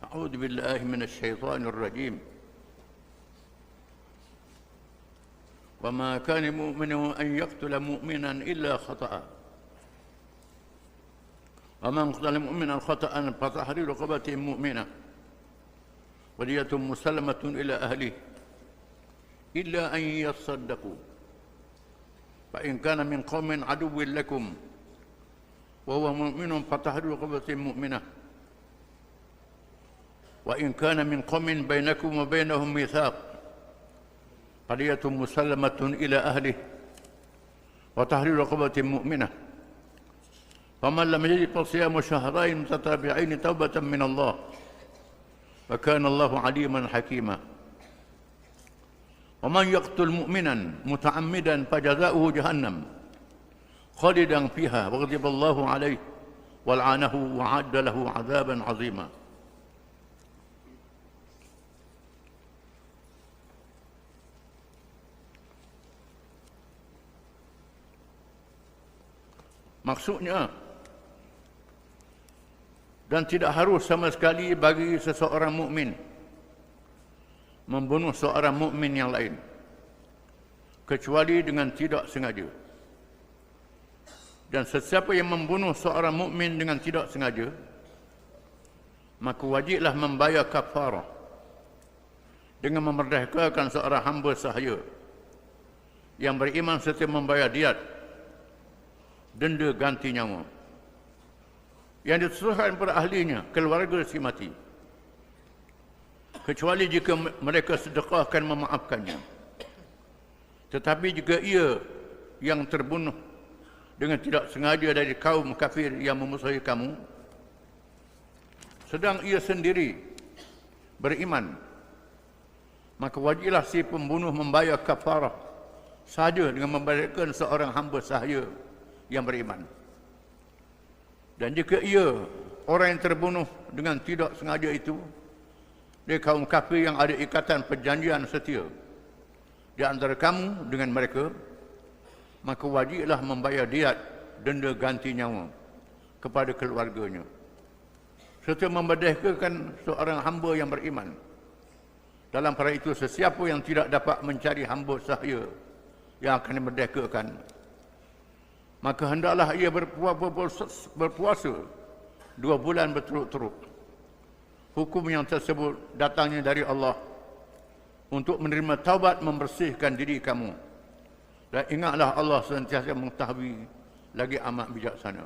أعوذ بالله من الشيطان الرجيم. وما كان مؤمن أن يقتل مؤمنا إلا خطأ ومن قتل مؤمنا خطأ فتحرير رقبة مؤمنة ودية مسلمة إلى أهله إلا أن يصدقوا فإن كان من قوم عدو لكم وهو مؤمن فتحرير رقبة مؤمنة وإن كان من قوم بينكم وبينهم ميثاق فدية مسلمة إلى أهله وتحرير رقبة مؤمنة فمن لم يجد فصيام شهرين متتابعين توبة من الله وكان الله عليما حكيما ومن يقتل مؤمنا متعمدا فجزاؤه جهنم خالدا فيها وغضب الله عليه ولعنه وعد له عذابا عظيما. Maksudnya, dan tidak harus sama sekali bagi seseorang mukmin membunuh seorang mukmin yang lain kecuali dengan tidak sengaja. Dan sesiapa yang membunuh seorang mukmin dengan tidak sengaja, maka wajiblah membayar kafarah dengan memerdekakan seorang hamba sahaya yang beriman serta membayar diat denda ganti nyawa yang ditujukan kepada ahlinya, keluarga si mati, kecuali jika mereka sedekahkan memaafkannya. Tetapi jika ia yang terbunuh dengan tidak sengaja dari kaum kafir yang memusuhi kamu, sedang ia sendiri beriman, maka wajiblah si pembunuh membayar kafarah sahaja dengan membayarkan seorang hamba sahaya yang beriman. Dan jika ia, orang yang terbunuh dengan tidak sengaja itu, dari kaum kafir yang ada ikatan perjanjian setia di antara kamu dengan mereka, maka wajiblah membayar diat denda ganti nyawa kepada keluarganya serta memerdekakan seorang hamba yang beriman. Dalam perkara itu, sesiapa yang tidak dapat mencari hamba sahaya yang akan dimerdekakan, maka hendaklah ia berpuasa 2 bulan berturut-turut. Hukum yang tersebut datangnya dari Allah untuk menerima taubat membersihkan diri kamu. Dan ingatlah Allah sentiasa mengetahui lagi amat bijaksana.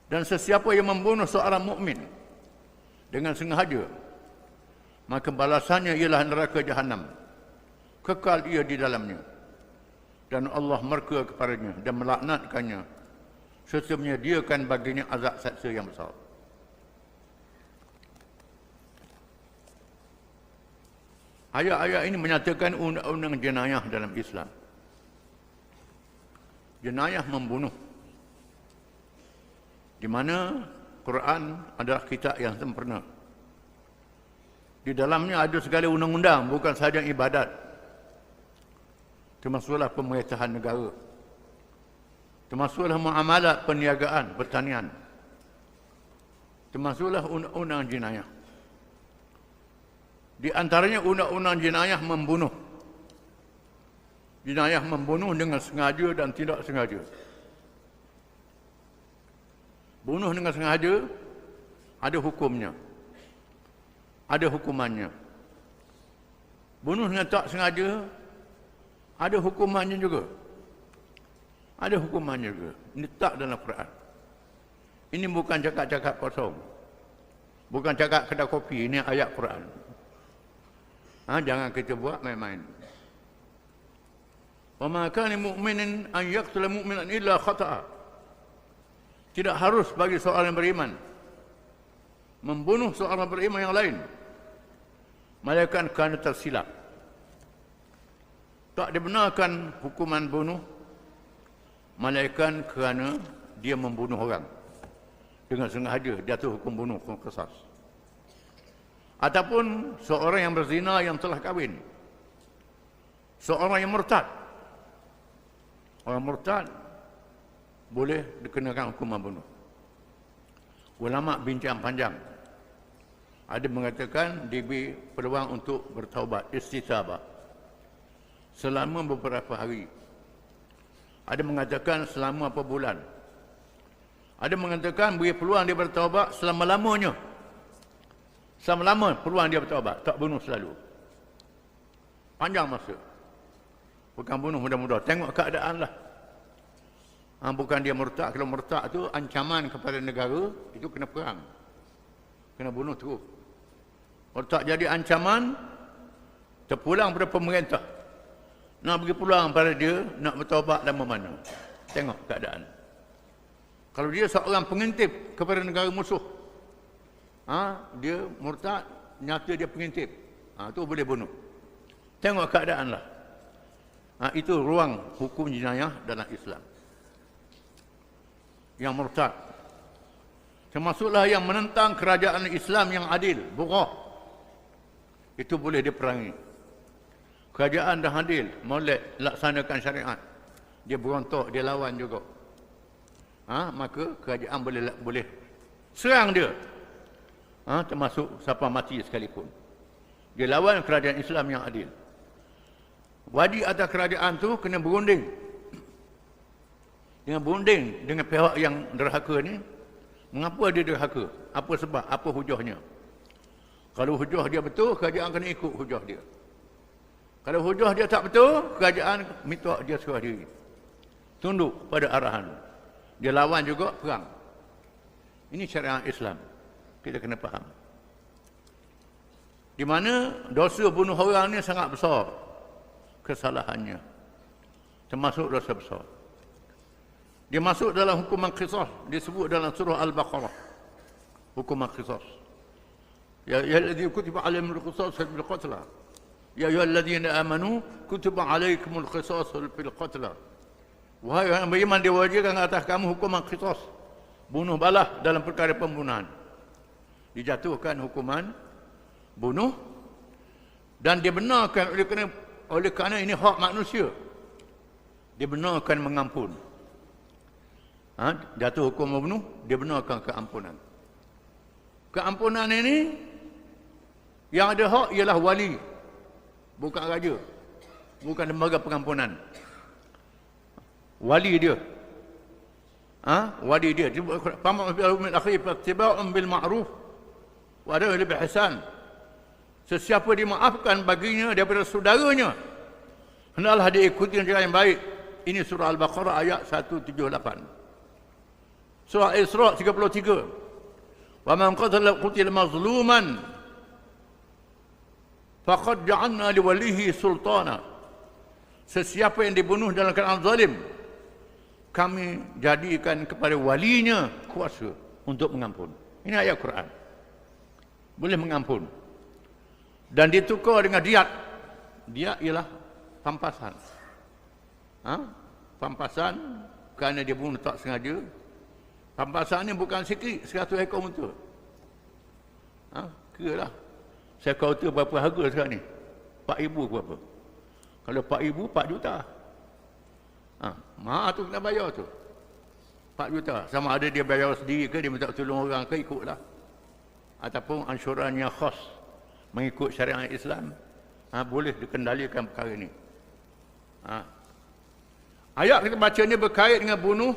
Dan sesiapa yang membunuh seorang mukmin dengan sengaja, maka balasannya ialah neraka jahanam, kekal ia di dalamnya. Dan Allah murka kepadanya dan melaknatkannya serta menyediakan baginya azab seksa yang besar. Ayat-ayat ini menyatakan undang-undang jenayah dalam Islam. Jenayah membunuh, di mana Quran adalah kitab yang sempurna. Di dalamnya ada segala undang-undang, bukan sahaja ibadat, termasuklah pemerintahan negara, termasuklah muamalat perniagaan, pertanian, termasuklah undang-undang jenayah. Di antaranya undang-undang jenayah membunuh. Jenayah membunuh dengan sengaja dan tidak sengaja. Bunuh dengan sengaja ada hukumnya, ada hukumannya. Bunuh dengan tak sengaja ada hukumannya juga. Ada hukumannya juga. Ini tak dalam Quran. Ini bukan cakap-cakap kosong. Bukan cakap kedai kopi. Ini ayat Quran. Jangan kita buat main-main. Wa ma kana mu'minin an yaqtula mu'minan illa khata'a. Tidak harus bagi seorang yang beriman membunuh seorang beriman yang lain melainkan kerana tersilap. Tak dibenarkan hukuman bunuh melainkan kerana dia membunuh orang dengan sengaja, jatuh hukum bunuh, hukum qisas. Ataupun seorang yang berzina yang telah kahwin, seorang yang murtad. Orang murtad boleh dikenakan hukuman bunuh. Ulama bincang panjang Ada mengatakan diberi peluang untuk bertaubat, istitabah, selama beberapa hari. Ada mengatakan selama apa bulan. Ada mengatakan beri peluang dia bertaubat selama-lamanya. Selama-lama peluang dia bertaubat, tak bunuh selalu. Panjang masa. Bukan bunuh mudah-mudah. Tengok keadaan lah. Bukan dia murtad. Kalau murtad tu ancaman kepada negara, itu kena perang. Kena bunuh terus. Murtad jadi ancaman, terpulang pada pemerintah. Nak bagi peluang pada dia, nak bertaubat lama mana. Tengok keadaan. Kalau dia seorang pengintip kepada negara musuh, dia murtad, nyata dia pengintip, tu boleh bunuh. Tengok keadaan lah. Itu ruang hukum jenayah dalam Islam. Yang murtad, termasuklah yang menentang kerajaan Islam yang adil, bughah, itu boleh diperangi. Kerajaan dah adil, molek laksanakan syariat, dia berontak, dia lawan juga. Maka kerajaan boleh serang dia. Termasuk siapa mati sekalipun. Dia lawan kerajaan Islam yang adil. Wajib atas kerajaan tu kena berunding. Dengan berunding dengan pihak yang derhaka ni. Mengapa dia derhaka? Apa sebab? Apa hujahnya? Kalau hujah dia betul, kerajaan kena ikut hujah dia. Kalau hujah dia tak betul, kerajaan minta dia serah diri. Tunduk pada arahan. Dia lawan juga, perang. Ini syariat Islam. Kita kena faham. Di mana dosa bunuh orang ni sangat besar kesalahannya. Termasuk dosa besar. Dia masuk dalam hukuman qisas. Disebut dalam surah Al-Baqarah. Hukuman qisas. Ya ayyuhalladzina kutiba alaihimul qisas fil qatla. Ya ayyuhalladzina amanu kutiba alaikumul qisas fil qatla. Wahai orang beriman, diwajibkan atas kamu hukuman qisas. Bunuh balas dalam perkara pembunuhan. Dijatuhkan hukuman bunuh. Dan dibenarkan oleh kerana ini hak manusia. Dibenarkan mengampun. Jatuh hukum membunuh, dibenarkan keampunan. Keampunan ini, yang ada hak ialah wali. Bukan raja. Bukan lembaga pengampunan. Wali dia. Wali dia. Faman bil akhi fattiba'un bil ma'ruf wa adahu bil ihsan. Sesiapa dimaafkan baginya daripada saudaranya, hendaklah diikuti dengan yang baik. Ini surah Al-Baqarah ayat 178. Surah Isra 33. Wa man qutila mazluman faqad ja'alna li walihi sultana. Sesiapa yang dibunuh dalam keadaan zalim, kami jadikan kepada walinya kuasa untuk mengampun. Ini ayat Quran. Boleh mengampun. Dan ditukar dengan diat. Diat ialah pampasan. Pampasan kerana dia bunuh tak sengaja. Pampasan ni bukan sikit, 100 ekor unta. Kira lah. Seekor unta berapa harga sekarang ni? 4,000 berapa? Kalau 4,000, 4 juta. Mahal tu kena bayar tu. 4 juta. Sama ada dia bayar sendiri ke, dia minta tolong orang ke, ikutlah. Ataupun ansyuran yang khas mengikut syariat Islam, boleh dikendalikan perkara ni. Ayat kita baca ni berkait dengan bunuh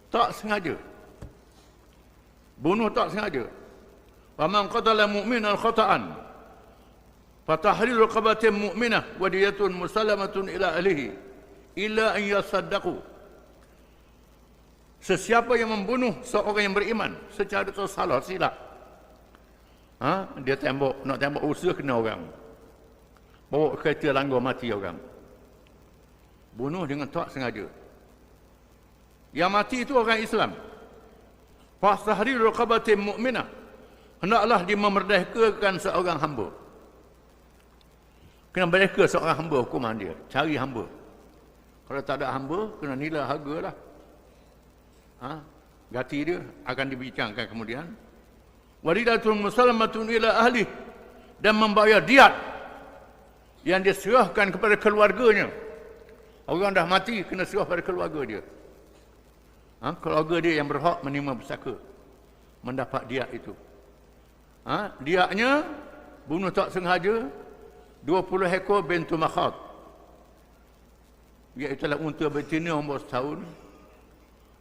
tak sengaja. Bunuh tak sengaja. Wa man qatala mu'minan khata'an fatahriru raqabatin mu'minah wa diyatun musallamatun ila ahlihi illa an yasaddaqu. Sesiapa yang membunuh seorang yang beriman secara tersalah silap, dia nak tembak usaha kena orang, bawa kereta langgar mati orang, bunuh dengan tak sengaja. Yang mati itu orang Islam. Fasahriru raqabatin mu'minah, hendaklah dia memerdekakan seorang hamba. Kena merdeka seorang hamba, hukuman dia cari hamba. Kalau tak ada hamba, kena nilai harga lah. Gati dia akan dibincangkan kemudian. Walidatun musallamatun ila ahli, dan membayar diat yang diserahkan kepada keluarganya. Orang dah mati, kena serah pada keluarga dia. Keluarga dia yang berhak menerima pusaka, mendapat diat itu. Dianya bunuh tak sengaja 20 ekor bintu Makhad, iaitulah unta betina umur setahun.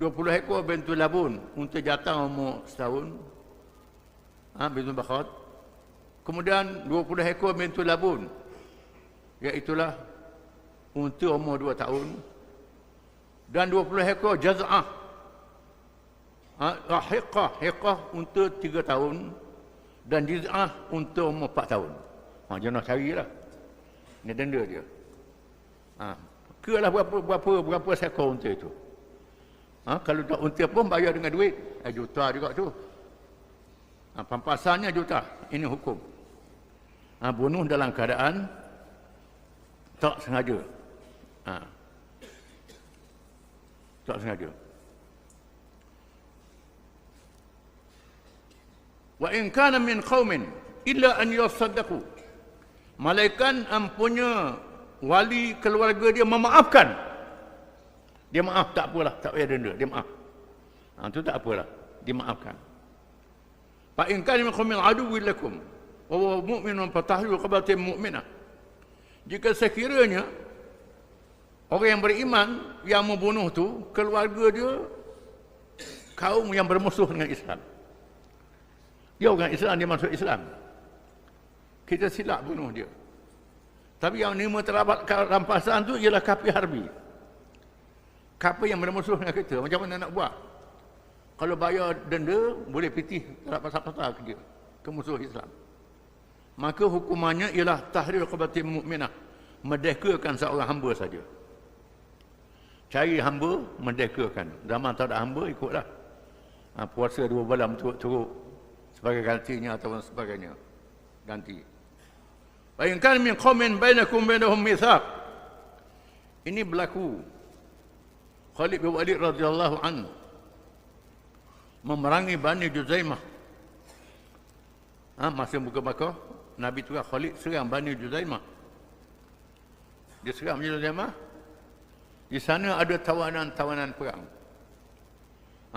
20 ekor bintu Labun, unta jantan umur setahun, bintu Makhad. Kemudian 20 ekor bintu Labun, iaitulah unta umur 2 tahun. Dan 20 ekor Jaz'ah, Hiqah unta 3 tahun. Dan Jiz'ah unta umur 4 tahun. Jangan carilah. Ini denda dia. Kelah berapa seekor unta itu. Kalau tak unta pun bayar dengan duit. Juta juga tu. Pampasannya juta. Ini hukum. Bunuh dalam keadaan tak sengaja. Tak sengaja. Wa in kana min qaumin illa an yasaddaqu. Malaikat ampunya wali keluarga dia memaafkan. Dia maaf, tak apalah, tak payah denda, dia maaf. Itu tak apalah, dia maafkan. Fa in kana min qaumin aduwwin lakum wa huwa mu'minun fatahriru raqabatin mu'minah. Jika sekiranya orang yang beriman yang membunuh tu keluarga dia kaum yang bermusuh dengan Islam. Dia orang Islam, dia masuk Islam. Kita silap bunuh dia. Tapi yang nerima terlibat rampasan tu ialah kafir harbi. Kafir yang bermusuh dengan kita. Macam mana nak buat? Kalau bayar denda, boleh pitih terhadap pasal-pasal ke dia, ke musuh Islam. Maka hukumannya ialah tahrir raqabatin mu'minah. Merdekakan seorang hamba saja. Cari hamba, merdekakan. Zaman tak ada hamba, ikutlah. Puasa 2 bulan turut sebagai gantinya atau sebagainya. Ganti. Wa in kana min qaumin bainakum bainahum mitsaq. Ini berlaku. Khalid bin Walid radhiyallahu anhu memerangi Bani Juzaimah. Masa buka Makkah, Nabi tu Khalid serang Bani Juzaimah. Dia serang Bani Juzaimah. Di sana ada tawanan-tawanan perang.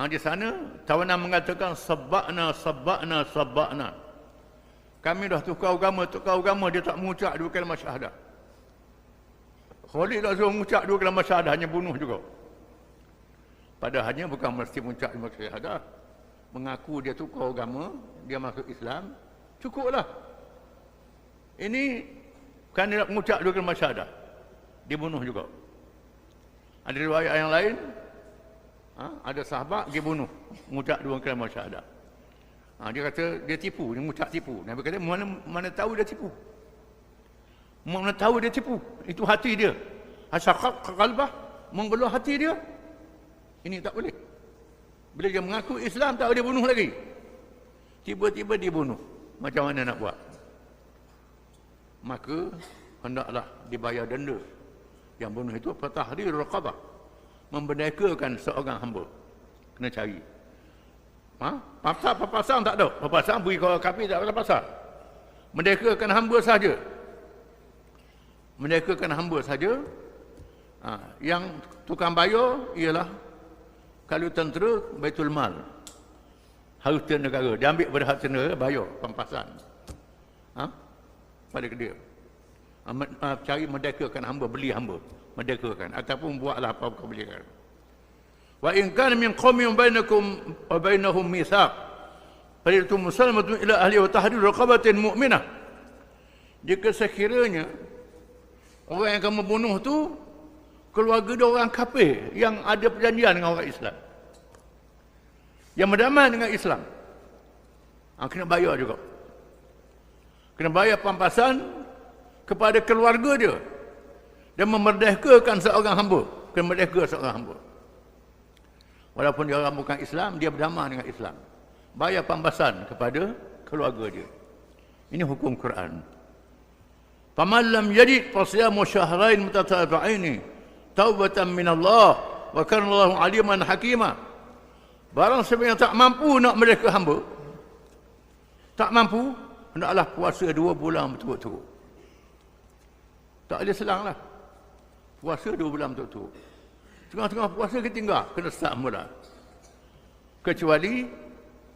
Di sana tawanan mengatakan sabakna. Kami dah tukar agama, dia tak mengucap 2 kalimah syahadah. Khalid dah suruh mengucap 2 kalimah syahadah, hanya bunuh juga. Padahalnya bukan mesti mengucap 5 kalimah syahadah. Mengaku dia tukar agama, dia masuk Islam, cukuplah. Ini kan dia nak mengucap 2 kalimah syahadah, dibunuh juga. Ada riwayat yang lain, ada sahabat dia bunuh, mengucap 2 kalimah syahadah. Dia kata dia tipu, dia mengucap tipu. Nabi kata mana tahu dia tipu. Mana tahu dia tipu. Itu hati dia. Asyaqaq qalbah, mengbelah hati dia. Ini tak boleh. Bila dia mengaku Islam, tak dia bunuh lagi. Tiba-tiba dia bunuh. Macam mana nak buat? Maka hendaklah dibayar denda. Yang bunuh itu fatahrir raqabah. Memerdekakan seorang hamba. Kena cari. Papasan tak ada. Papasan beri kau kafir tak ada pasal. Merdekakan hamba saja. Merdekakan hamba saja. Yang tukang bayar ialah kalau tentera Baitul Mal. Harta negara. Dia ambil pada harta negara, bayar pampasan. Pada dia. Cari merdekakan hamba, beli hamba. Merdekakan. Ataupun buatlah apa-apa belikan. Wa in kana min qaumin bainakum wa bainahum mitsaq falitu muslimatun ila ahli wa tahrir raqabatin mu'minah. Jika sekiranya orang yang akan membunuh tu keluarga dia orang kafir yang ada perjanjian dengan orang Islam, yang berdamai dengan Islam, kena bayar juga. Kena bayar pampasan kepada keluarga dia dan memerdekakan seorang hamba. Kena merdeka seorang hamba. Walaupun dia orang bukan Islam, dia berdamai dengan Islam. Bayar pampasan kepada keluarga dia. Ini hukum Quran. Faman lam yajid fasiyamu syahrain mutatabi'aini taubatan min Allah wa kana Allahu aliman hakima. Barang siapa yang tak mampu nak merdeka hamba, tak mampu, hendaklah puasa 2 bulan berturut-turut. Tak boleh selanglah. Puasa 2 bulan berturut-turut. Tengah-tengah puasa kita tinggal, kena start mula. Kecuali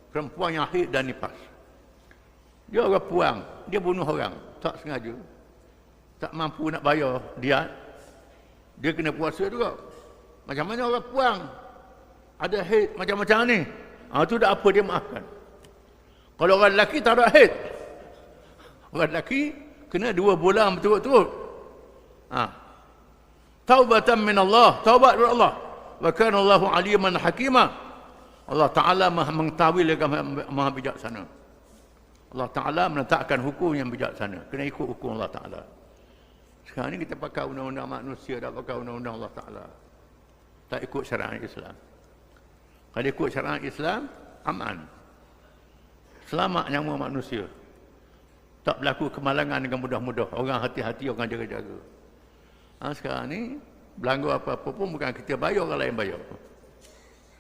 perempuan yang haid dan nifas. Dia orang puang, dia bunuh orang, tak sengaja. Tak mampu nak bayar dia. Dia kena puasa juga. Macam mana orang puang? Ada haid macam-macam ni. Tu dah apa dia maafkan. Kalau orang lelaki tak ada haid. Orang lelaki kena 2 bulan berturut-turut. Taubatan min Allah, taubat dari Allah. Wa kana Allahu aliman hakima. Allah Taala Maha mengetahui lagi Maha bijaksana. Allah Taala menetapkan hukum yang bijaksana. Kena ikut hukum Allah Taala. Sekarang ni kita pakai undang-undang manusia, tak pakai undang-undang Allah Taala. Tak ikut syariat Islam. Kalau ikut syariat Islam, aman. Selamat nyawa manusia. Tak berlaku kemalangan dengan mudah-mudah. Orang hati-hati, orang jaga-jaga. Sekarang ni, belanggar apa-apa pun bukan kita bayar, orang lain bayar.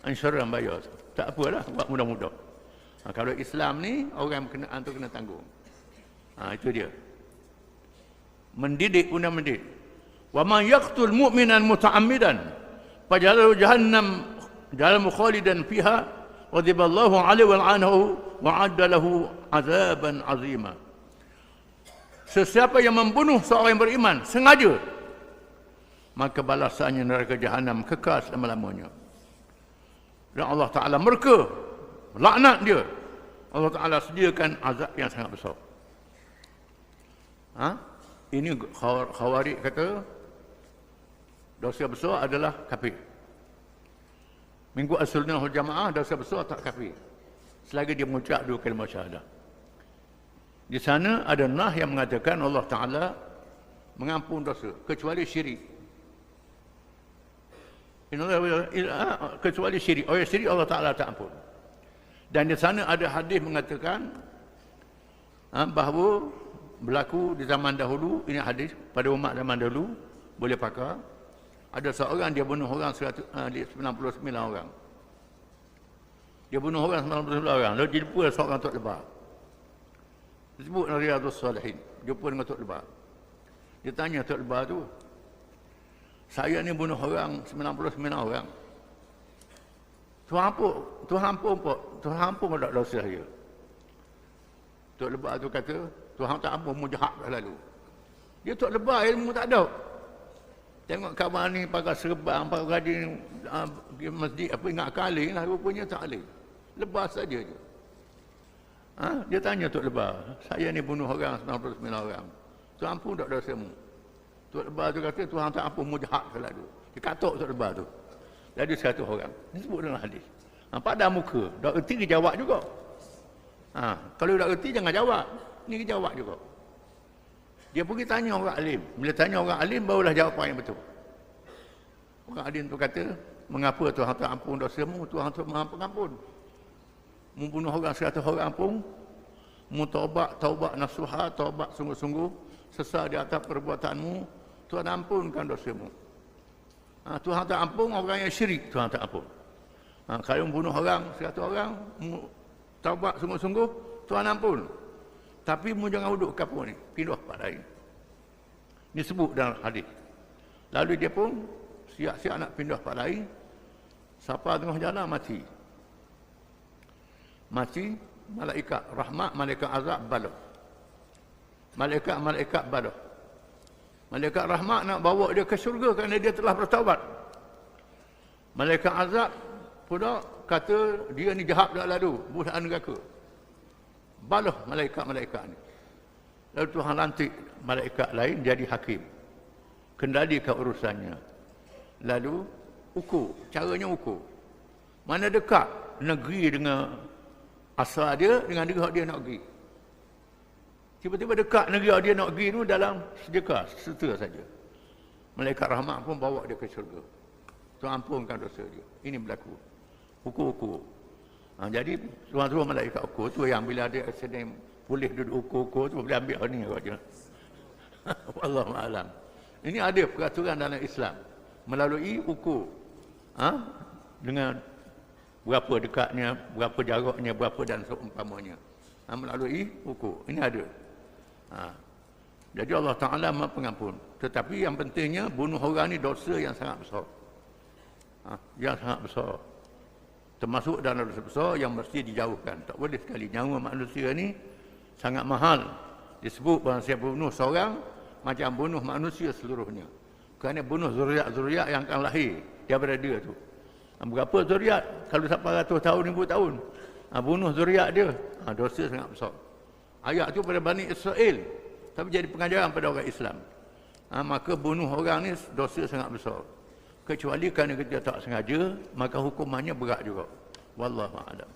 Insurans bayar. Tak apalah, buat mudah-mudah. Kalau Islam ni, orang berkenaan tu kena tanggung. Itu dia. Mendidik guna mendidik. Wa man yaqtul mu'minan muta'ammidan fajalahu jahannam jahanam khalidan fiha ghadiballahu alaihi wa la'anahu wa 'adda lahu 'adzaban 'azima. Sesiapa yang membunuh seorang yang beriman sengaja, maka balasannya neraka jahanam kekal selama-lamanya. Dan Allah Taala murka, laknat dia. Allah Taala sediakan azab yang sangat besar. Ini Khawarij kata dosa besar adalah kafir. Mengikut As-Sunnah wal Jamaah, dosa besar tak kafir selagi dia mengucap 2 kalimah syahadah. Di sana ada nah yang mengatakan Allah Taala mengampun dosa kecuali syirik. Kecuali syirik. Orang syirik Allah Taala tak ampun. Dan di sana ada hadis mengatakan bahawa berlaku di zaman dahulu, ini hadis pada umat zaman dahulu boleh pakai. Ada seorang dia bunuh orang 99 orang. Dia bunuh orang 99 orang. Lalu dia jumpa seorang Tok Lebah. Disebut Riyadhus Salihin. Jumpa dengan Tok Lebah. Dia tanya Tok Lebah tu, saya ni bunuh orang 99 orang. Tuhan ampun tak dosa saya. Tok Lebah tu kata, Tuhan tak ampun, mu jahat dah lalu. Dia Tok Lebah, ilmu tak ada. Tengok kawan ni pakai serban, pakai gading masjid apa ingat kaling lah, rupanya tak alih. Lebah saja je. Dia tanya Tok Lebah, saya ni bunuh orang 99 orang. Tuhan ampun tak dosamu? Tok Lebah tu kata, Tuhan tak ampun, mu jahat dah lalu. Dia katuk Tok Lebah tu. Jadi 100 orang. Ini sebut dalam hadis. Pada muka, tak erti dia jawab juga. Kalau tak erti jangan jawab. Ni dia jawab juga. Dia pergi tanya orang alim. Bila tanya orang alim, barulah jawapan yang betul. Orang alim tu kata, mengapa Tuhan tak ampun dosamu? Tuhan tu maha pengampun. Membunuh orang 100 orang pun, mu taubat nasuha, taubat sungguh-sungguh, sesal di atas perbuatanmu, Tuhan ampunkan dosamu. Tuhan tak ampun orang yang syirik, Tuhan tak ampun. Kalau membunuh orang 100 orang, mu taubat sungguh-sungguh, Tuhan ampun. Tapi mu jangan duduk kapur ni, pindah tempat lain. Ini sebut dalam hadis. Lalu dia pun siap-siap nak pindah tempat lain. Siapa tengah jalan mati. Mati, malaikat rahmat, malaikat azab bala. Malaikat bala. Malaikat rahmat nak bawa dia ke syurga kerana dia telah bertaubat. Malaikat azab pula kata dia ni jahat dah lalu, budak neraka. Balah malaikat-malaikat ni. Lalu Tuhan lantik malaikat lain jadi hakim. Kendalikan urusannya. Lalu ukur, caranya ukur. Mana dekat negeri dengan asal dia dengan negeri dia nak pergi. Tiba-tiba dekat negeri dia nak pergi tu dalam sedekah, serta saja. Malaikat rahmat pun bawa dia ke syurga. Tuhan ampunkan dosa dia. Ini berlaku. Ukur-ukur. Jadi tuan-tuan malaikat ukur tu yang bila ada accident boleh duduk ukur-ukur tu boleh ambil ni saja. Wallahu a'lam. Ini ada peraturan dalam Islam melalui ukur. Dengan berapa dekatnya, berapa jaraknya, berapa dan seumpamanya. Melalui ukur. Ini ada. Jadi Allah Ta'ala Maha Pengampun. Tetapi yang pentingnya bunuh orang ni dosa yang sangat besar. Yang sangat besar. Termasuk dalam dosa besar yang mesti dijauhkan. Tak boleh sekali nyawa manusia ni sangat mahal. Disebut barang siapa bunuh seorang macam bunuh manusia seluruhnya. Kerana bunuh zuriat-zuriat yang akan lahir daripada dia tu. Berapa zuriat? Kalau sampai ratus tahun, 1000 tahun. Bunuh zuriat dia. Dosa sangat besar. Ayat tu pada Bani Israel. Tapi jadi pengajaran pada orang Islam. Maka bunuh orang ni dosa sangat besar. Kecuali kerana kita tak sengaja, maka hukumannya berat juga. Wallahu a'lam.